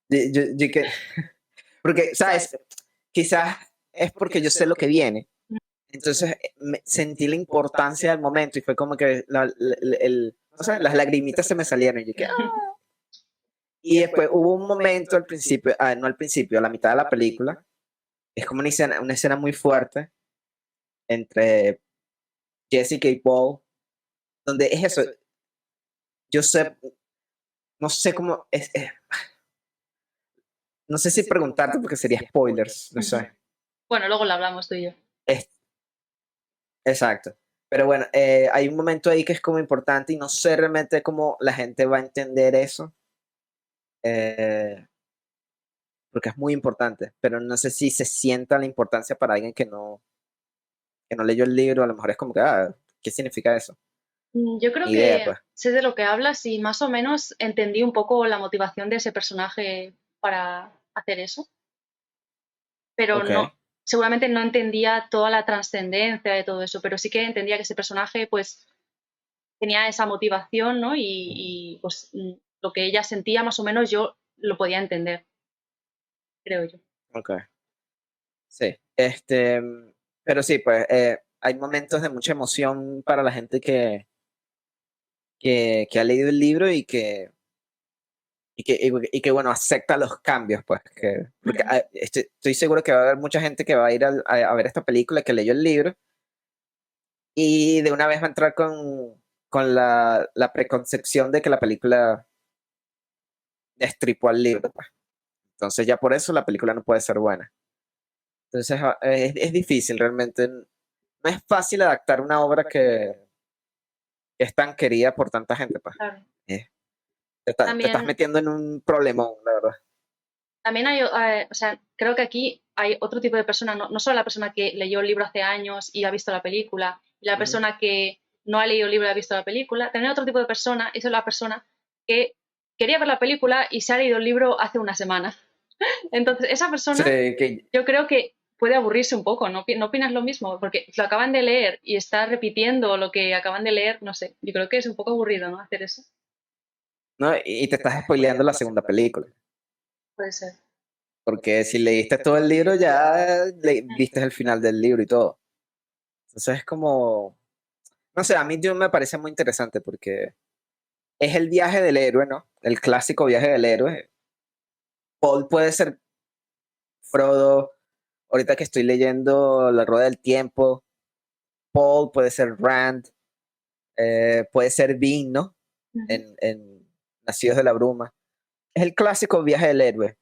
Que, porque, ¿sabes? Quizás es porque yo sé lo que viene. Entonces sentí la importancia del momento y fue como que no sé, las lagrimitas se me salieron. Y yo que, "Ah". Y después hubo un momento al principio, no al principio, a la mitad de la película, es como una escena muy fuerte entre Jessica y Paul, donde es eso, yo sé, no sé cómo, no sé si preguntarte porque sería spoilers, no Ujú. sé. Bueno, luego lo hablamos tú y yo. Es, exacto. Pero bueno, hay un momento ahí que es como importante y no sé realmente cómo la gente va a entender eso, eh, porque es muy importante, pero no sé si se sienta la importancia para alguien que no leyó el libro, a lo mejor es como que, ¿qué significa eso? Yo creo Ni idea, que pues. sé de lo que hablas y más o menos entendí un poco la motivación de ese personaje para hacer eso, pero Ok, no, seguramente no entendía toda la trascendencia de todo eso, pero sí que entendía que ese personaje pues tenía esa motivación, ¿no? Pues lo que ella sentía más o menos yo lo podía entender, creo yo. ok. Sí. Pero sí, pues hay momentos de mucha emoción para la gente que ha leído el libro y que, bueno, acepta los cambios, pues. Porque estoy seguro que va a haber mucha gente que va a ir a ver esta película que leyó el libro y de una vez va a entrar con la preconcepción de que la película destripó al libro, pues. Entonces ya por eso la película no puede ser buena. Entonces es difícil realmente. No es fácil adaptar una obra que es tan querida por tanta gente, pues. Claro. Eh, te estás También, metiendo en un problemón, la verdad. también hay, o sea, creo que aquí hay otro tipo de persona, no, no solo la persona que leyó el libro hace años y ha visto la película, y la Ujú. persona que no ha leído el libro y ha visto la película, también hay otro tipo de persona, y esa es la persona que quería ver la película y se ha leído el libro hace una semana. Entonces, esa Sí, persona que, yo creo que puede aburrirse un poco, ¿no, no opinas lo mismo? Porque lo acaban de leer y está repitiendo lo que acaban de leer, no sé, yo creo que es un poco aburrido, ¿no? Hacer eso. ¿no? Y te estás spoileando la segunda película. Puede ser. Porque si leíste todo el libro, ya viste el final del libro y todo. Entonces es como, no sé, a mí yo me parece muy interesante porque es el viaje del héroe, ¿no? El clásico viaje del héroe. Paul puede ser Frodo. Ahorita que estoy leyendo La Rueda del Tiempo, Paul puede ser Rand, puede ser Bean, ¿no? Ujú. En Nacidos de la Bruma. Es el clásico viaje del héroe,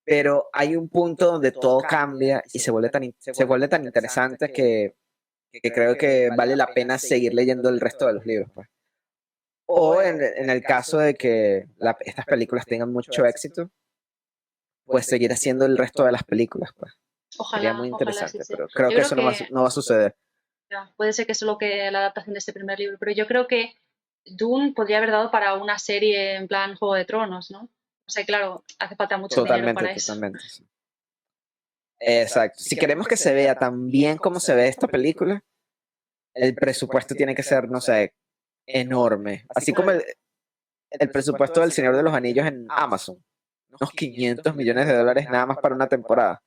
pero hay un punto donde todo cambia y se vuelve tan interesante que creo que vale la pena seguir leyendo el resto de los libros, pues. O en el caso de que estas películas tengan mucho éxito, pues seguir haciendo el resto de las películas, pues. Sería muy Ojalá sí interesante, sea. pero creo Yo que creo eso no va, que no va a suceder. ya, puede ser que es lo que la adaptación de este primer libro, pero yo creo que Dune podría haber dado para una serie en plan Juego de Tronos, ¿no? O sea, claro, hace falta mucho dinero Totalmente, para eso. totalmente. Sí. Exacto. Si queremos que se vea tan bien como se ve esta película, el presupuesto tiene que ser, no sé, enorme. Así como el presupuesto del Señor de los Anillos en Amazon. Unos 500 millones de dólares nada más para una temporada.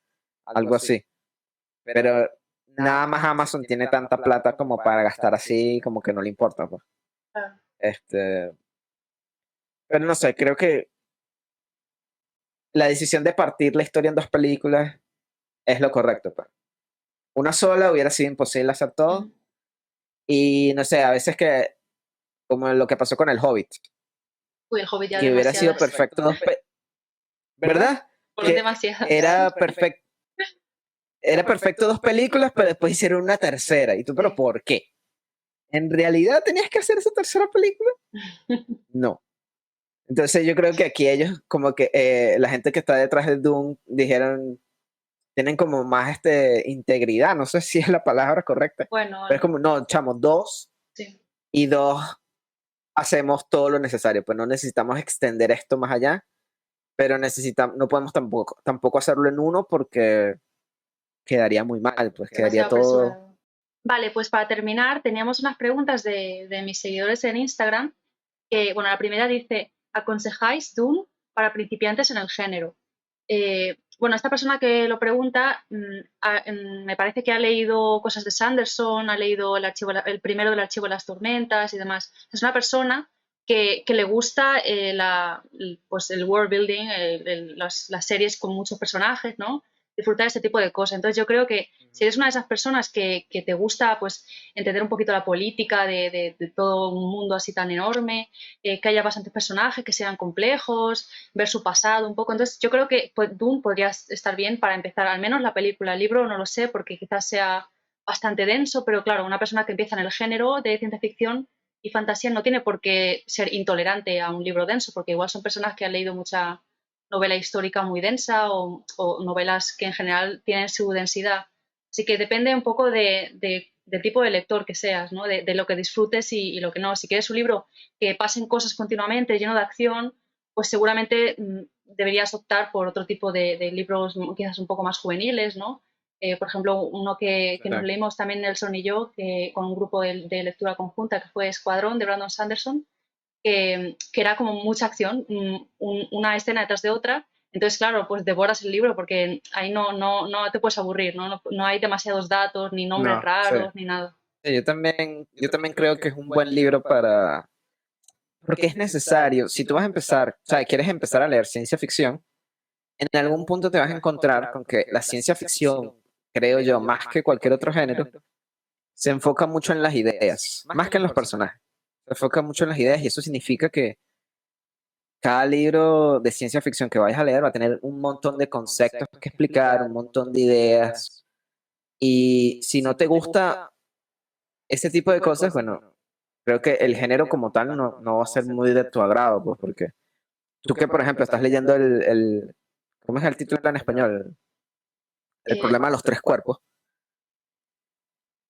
Algo así. Pero nada más Amazon tiene tanta plata como para gastar así, como que no le importa, pues. Claro. Este, pero no sé, creo que la decisión de partir la historia en dos películas es lo correcto, pues. Una sola hubiera sido imposible hacer Ujú. todo. Y no sé, a veces que, como lo que pasó con el Hobbit, Uy, el Hobbit ya que hubiera sido demasiadas. perfecto ¿verdad? Fueron Que demasiadas. era perfecto. Era perfecto dos películas, pero después hicieron una tercera. ¿Y tú, pero Sí. por qué? ¿En realidad tenías que hacer esa tercera película? No. Entonces yo creo que aquí ellos, como que la gente que está detrás de Doom, dijeron, tienen como más integridad, no sé si es la palabra correcta, pero es Bueno, como, no, chamo, dos sí. y dos hacemos todo lo necesario, pues no necesitamos extender esto más allá, pero no podemos tampoco hacerlo en uno porque quedaría muy mal, pues quedaría Demasiado todo. apresurado. Vale, pues para terminar, teníamos unas preguntas de mis seguidores en Instagram. Que, bueno, la primera dice, ¿aconsejáis Dune para principiantes en el género? Bueno, esta persona que lo pregunta, me parece que ha leído cosas de Sanderson, ha leído el primero del Archivo de las Tormentas y demás. Es una persona que le gusta pues el world building, las series con muchos personajes, ¿no? disfrutar este tipo de cosas. Entonces yo creo que si eres una de esas personas que te gusta pues entender un poquito la política de todo un mundo así tan enorme, que haya bastantes personajes, que sean complejos, ver su pasado un poco, entonces yo creo que pues, Dune podría estar bien para empezar, al menos la película. El libro no lo sé porque quizás sea bastante denso, pero claro, una persona que empieza en el género de ciencia ficción y fantasía no tiene por qué ser intolerante a un libro denso, porque igual son personas que han leído mucha novela histórica muy densa o novelas que en general tienen su densidad. Así que depende un poco del tipo de lector que seas, ¿no? De lo que disfrutes y lo que no. Si quieres un libro que pasen cosas continuamente, lleno de acción, pues seguramente deberías optar por otro tipo de libros quizás un poco más juveniles, ¿no? Por ejemplo, uno que nos Sí. leímos también Nelson y yo, que, con un grupo de lectura conjunta, que fue Escuadrón de Brandon Sanderson, que era como mucha acción, una escena detrás de otra. Entonces, claro, pues devoras el libro porque ahí no te puedes aburrir, ¿no? No hay demasiados datos, ni nombres No, sí. raros, ni nada. Sí, yo también creo que es un buen libro para, porque es necesario, si tú vas a empezar, o sea, quieres empezar a leer ciencia ficción, en algún punto te vas a encontrar con que la ciencia ficción, creo yo, más que cualquier otro género, se enfoca mucho en las ideas, más que en los personajes. Se enfoca mucho en las ideas y eso significa que cada libro de ciencia ficción que vayas a leer va a tener un montón de conceptos que explicar, un montón de ideas. Y si no te gusta ese tipo de cosas, bueno, creo que el género como tal no va a ser muy de tu agrado, pues, porque tú que, por ejemplo, estás leyendo ¿cómo es el título en español? El Eh, problema de los tres cuerpos.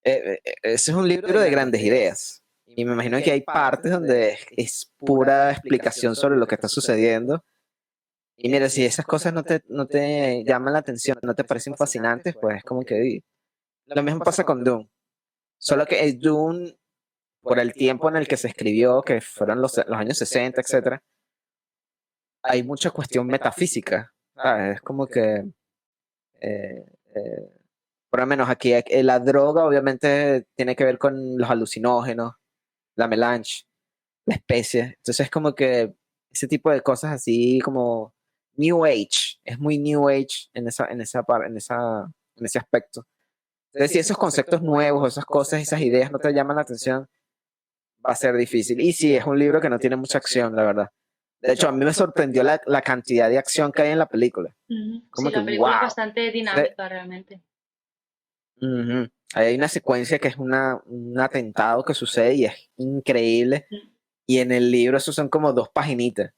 Ese es un libro de grandes ideas. Y me imagino que hay partes donde es pura explicación sobre lo que está sucediendo. Y mira, si esas cosas no te llaman la atención, no te parecen fascinantes, pues es como que... Lo mismo pasa con Dune. Solo que el Dune, por el tiempo en el que se escribió, que fueron los años 60, etcétera, hay mucha cuestión metafísica, ¿sabes? Es como que, eh, eh, por lo menos aquí, la droga obviamente tiene que ver con los alucinógenos, la melange, la especie. Entonces es como que ese tipo de cosas así como New Age, es muy New Age en ese aspecto. Entonces si esos conceptos nuevos, esas cosas, esas ideas no te llaman la atención, va a ser difícil. Y sí, es un libro que no tiene mucha acción, la verdad. De hecho, a mí me sorprendió la cantidad de acción que hay en la película. sí, Como que, la película es wow. bastante dinámica realmente. Ahí hay una secuencia que es un atentado que sucede y es increíble. Y en el libro eso son como 2 paginitas.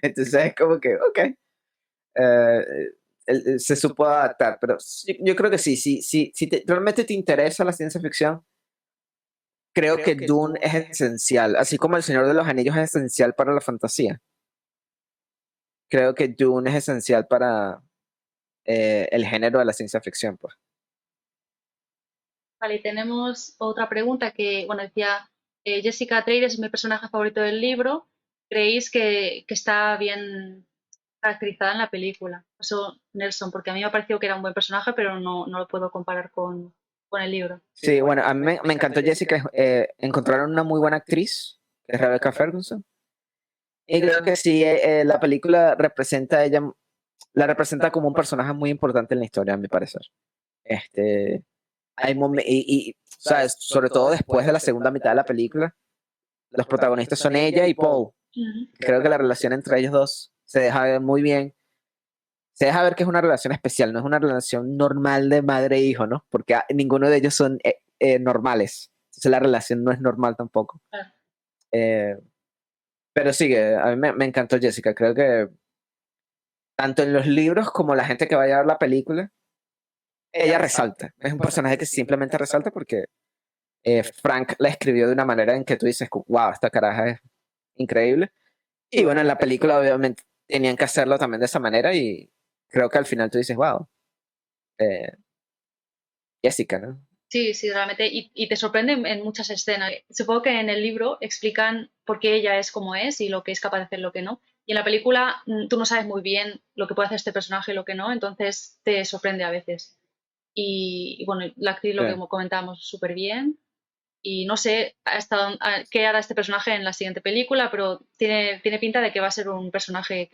Entonces es como que, ok. Se supo adaptar, pero yo creo que sí, si realmente te interesa la ciencia ficción, creo que Dune es esencial, así como El Señor de los Anillos es esencial para la fantasía. Creo que Dune es esencial para el género de la ciencia ficción, pues. Vale, y tenemos otra pregunta que, bueno, decía, Jessica Atreides es mi personaje favorito del libro. ¿Creéis que está bien caracterizada en la película? Eso, Nelson, porque a mí me pareció que era un buen personaje, pero no lo puedo comparar con el libro. Sí, bueno, a mí me encantó Jessica. Encontraron una muy buena actriz, que es Rebecca Ferguson. Y creo que sí, la película representa a ella, la representa como un personaje muy importante en la historia, a mi parecer. Este, ¿sabes? Sobre todo después de la segunda mitad de la película, los protagonistas son ella y Paul. Ujú. Creo que la relación entre ellos dos se deja ver muy bien. Se deja ver que es una relación especial, no es una relación normal de madre e hijo, ¿no? Porque ninguno de ellos son normales. Entonces la relación no es normal tampoco. Claro. Eh, pero sí, que a mí me encantó Jessica. Creo que tanto en los libros como la gente que vaya a ver la película, ella resalta. Es un personaje que simplemente resalta porque Frank la escribió de una manera en que tú dices, wow, esta caraja es increíble. Y bueno, en la película obviamente tenían que hacerlo también de esa manera y creo que al final tú dices, wow, eh, Jessica, ¿no? Sí, sí, realmente. Y te sorprende en muchas escenas. Supongo que en el libro explican por qué ella es como es y lo que es capaz de hacer y lo que no. Y en la película tú no sabes muy bien lo que puede hacer este personaje y lo que no, entonces te sorprende a veces. Y bueno, la actriz, Sí. lo que comentábamos, súper bien. Y no sé qué hará este personaje en la siguiente película, pero tiene pinta de que va a ser un personaje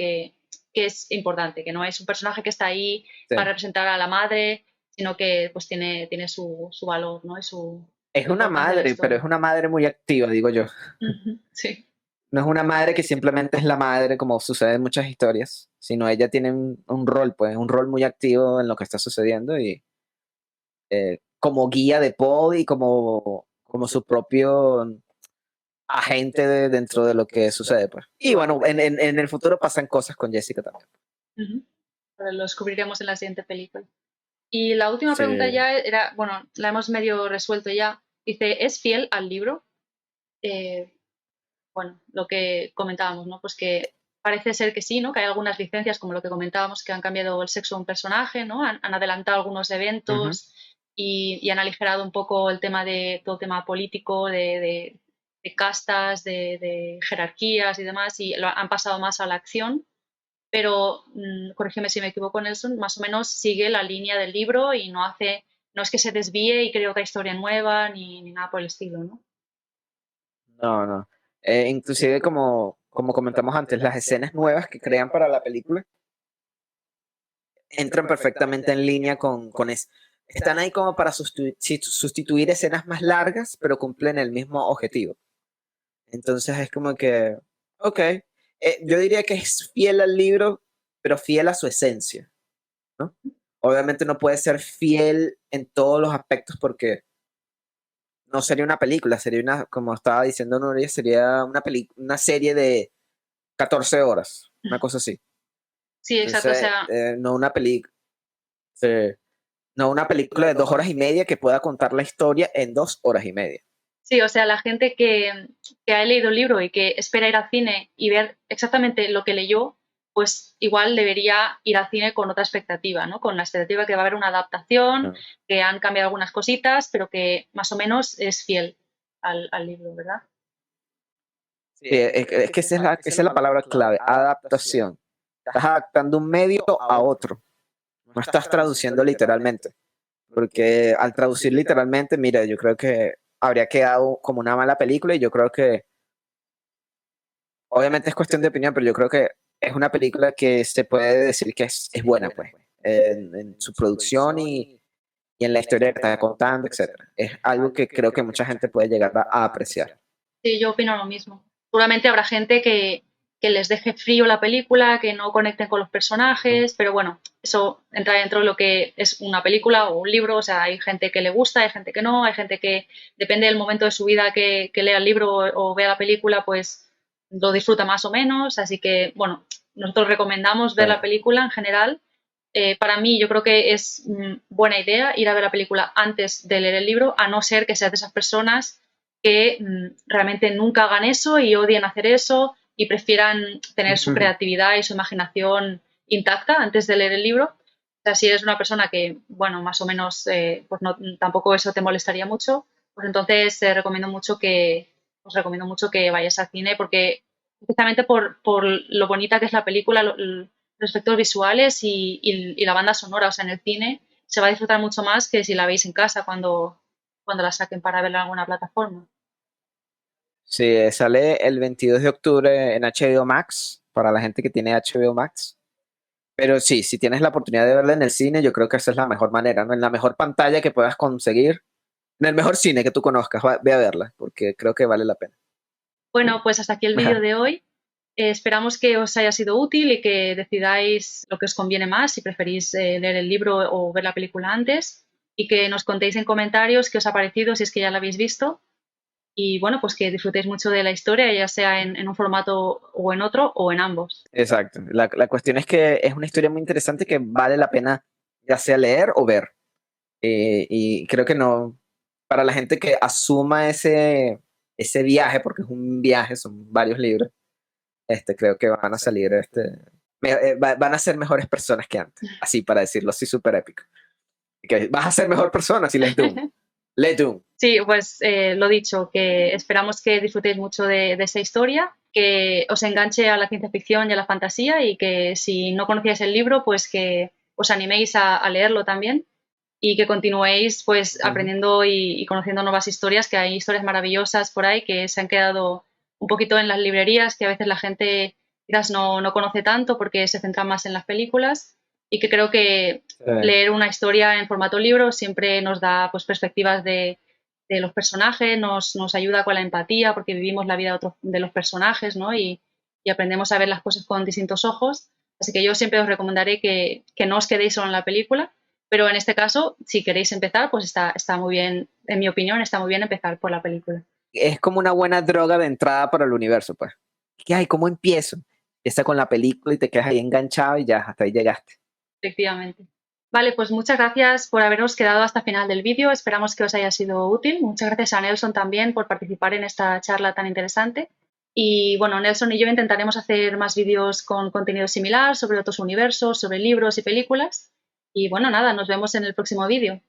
que es importante, que no es un personaje que está ahí Sí. para representar a la madre, sino que pues tiene su valor, ¿no? Y su Es una importancia en la madre, pero es historia. una madre muy activa, digo yo. Ujú, sí. No es una madre que simplemente es la madre, como sucede en muchas historias, sino ella tiene un rol, pues, un rol muy activo en lo que está sucediendo y como guía de Paul y como su propio agente dentro de lo que sucede, pues. Y bueno, en el futuro pasan cosas con Jessica también. Ujú. Pero lo descubriremos en la siguiente película. Y la última Sí. pregunta ya era, bueno, la hemos medio resuelto ya. Dice, ¿es fiel al libro? Eh, bueno, lo que comentábamos, ¿no? Pues que parece ser que sí, ¿no? Que hay algunas licencias, como lo que comentábamos, que han cambiado el sexo de un personaje, ¿no? Han adelantado algunos Ujú. eventos y han aligerado un poco el tema de todo el tema político, de castas, de jerarquías y demás, y han pasado más a la acción. Pero, corrígeme si me equivoco, Nelson, más o menos sigue la línea del libro y no es que se desvíe y cree otra historia nueva ni nada por el estilo, ¿no? No, no. Inclusive como comentamos antes, las escenas nuevas que crean para la película entran perfectamente en línea con eso. Están ahí como para sustituir escenas más largas, pero cumplen el mismo objetivo. Entonces es como que, ok, yo diría que es fiel al libro, pero fiel a su esencia, ¿no? Obviamente no puede ser fiel en todos los aspectos porque no sería una película, sería una, como estaba diciendo Nuria, sería una serie de 14 horas, una cosa así. Sí, exacto, o Entonces, sea, no una película, no una película de 2 horas y media que pueda contar la historia en 2 horas y media. sí, o sea, la gente que ha leído el libro y que espera ir al cine y ver exactamente lo que leyó, pues igual debería ir al cine con otra expectativa, ¿no? Con la expectativa que va a haber una adaptación, No. que han cambiado algunas cositas, pero que más o menos es fiel al libro, ¿verdad? Sí, es que esa es la palabra clave, adaptación. Estás adaptando un medio a otro, no estás traduciendo literalmente, porque al traducir literalmente, mira, yo creo que habría quedado como una mala película y yo creo que, obviamente es cuestión de opinión, pero yo creo que es una película que se puede decir que es buena, pues, en su producción y en la historia que está contando, etcétera. Es algo que creo que mucha gente puede llegar a apreciar. Sí, yo opino lo mismo. Seguramente habrá gente que les deje frío la película, que no conecten con los personajes, pero bueno, eso entra dentro de lo que es una película o un libro. O sea, hay gente que le gusta, hay gente que no, hay gente que, depende del momento de su vida que lea el libro o vea la película, pues lo disfruta más o menos. Así que, bueno, nosotros recomendamos ver la película en general. Para mí, yo creo que es buena idea ir a ver la película antes de leer el libro, a no ser que seas de esas personas que realmente nunca hagan eso y odien hacer eso y prefieran tener su creatividad y su imaginación intacta antes de leer el libro. O sea, si eres una persona que, bueno, más o menos, pues no, tampoco eso te molestaría mucho, pues entonces os recomiendo mucho que vayas al cine porque precisamente por lo bonita que es la película, los efectos visuales y la banda sonora, o sea, en el cine se va a disfrutar mucho más que si la veis en casa cuando la saquen para verla en alguna plataforma. Sí, sale el 22 de octubre en HBO Max, para la gente que tiene HBO Max. Pero sí, si tienes la oportunidad de verla en el cine, yo creo que esa es la mejor manera, ¿no? En la mejor pantalla que puedas conseguir, en el mejor cine que tú conozcas, ve a verla, porque creo que vale la pena. Bueno, pues hasta aquí el vídeo de hoy. Esperamos que os haya sido útil y que decidáis lo que os conviene más, si preferís leer el libro o ver la película antes, y que nos contéis en comentarios qué os ha parecido, si es que ya la habéis visto. Y bueno, pues que disfrutéis mucho de la historia, ya sea en un formato o en otro o en ambos. Exacto. La cuestión es que es una historia muy interesante que vale la pena ya sea leer o ver. Y creo que no, para la gente que asuma ese viaje, porque es un viaje, son varios libros, creo que van a salir, van a ser mejores personas que antes, así para decirlo así súper épico. Que vas a ser mejor persona si lees Doom. Lee Doom. Sí, pues lo dicho, que esperamos que disfrutéis mucho de esta historia, que os enganche a la ciencia ficción y a la fantasía y que si no conocíais el libro, pues que os animéis a leerlo también y que continuéis pues aprendiendo y conociendo nuevas historias, que hay historias maravillosas por ahí que se han quedado un poquito en las librerías, que a veces la gente quizás no conoce tanto porque se centra más en las películas y que creo que leer una historia en formato libro siempre nos da pues, perspectivas de los personajes, nos ayuda con la empatía porque vivimos la vida de los personajes, ¿no? Y aprendemos a ver las cosas con distintos ojos. Así que yo siempre os recomendaré que no os quedéis solo en la película, pero en este caso, si queréis empezar, pues está muy bien, en mi opinión, está muy bien empezar por la película. Es como una buena droga de entrada para el universo, pues. ¿Qué hay? ¿Cómo empiezo? Empieza con la película y te quedas ahí enganchado y ya, hasta ahí llegaste. Efectivamente. Vale, pues muchas gracias por habernos quedado hasta el final del vídeo. Esperamos que os haya sido útil. Muchas gracias a Nelson también por participar en esta charla tan interesante. Y bueno, Nelson y yo intentaremos hacer más vídeos con contenido similar sobre otros universos, sobre libros y películas. Y bueno, nada, nos vemos en el próximo vídeo.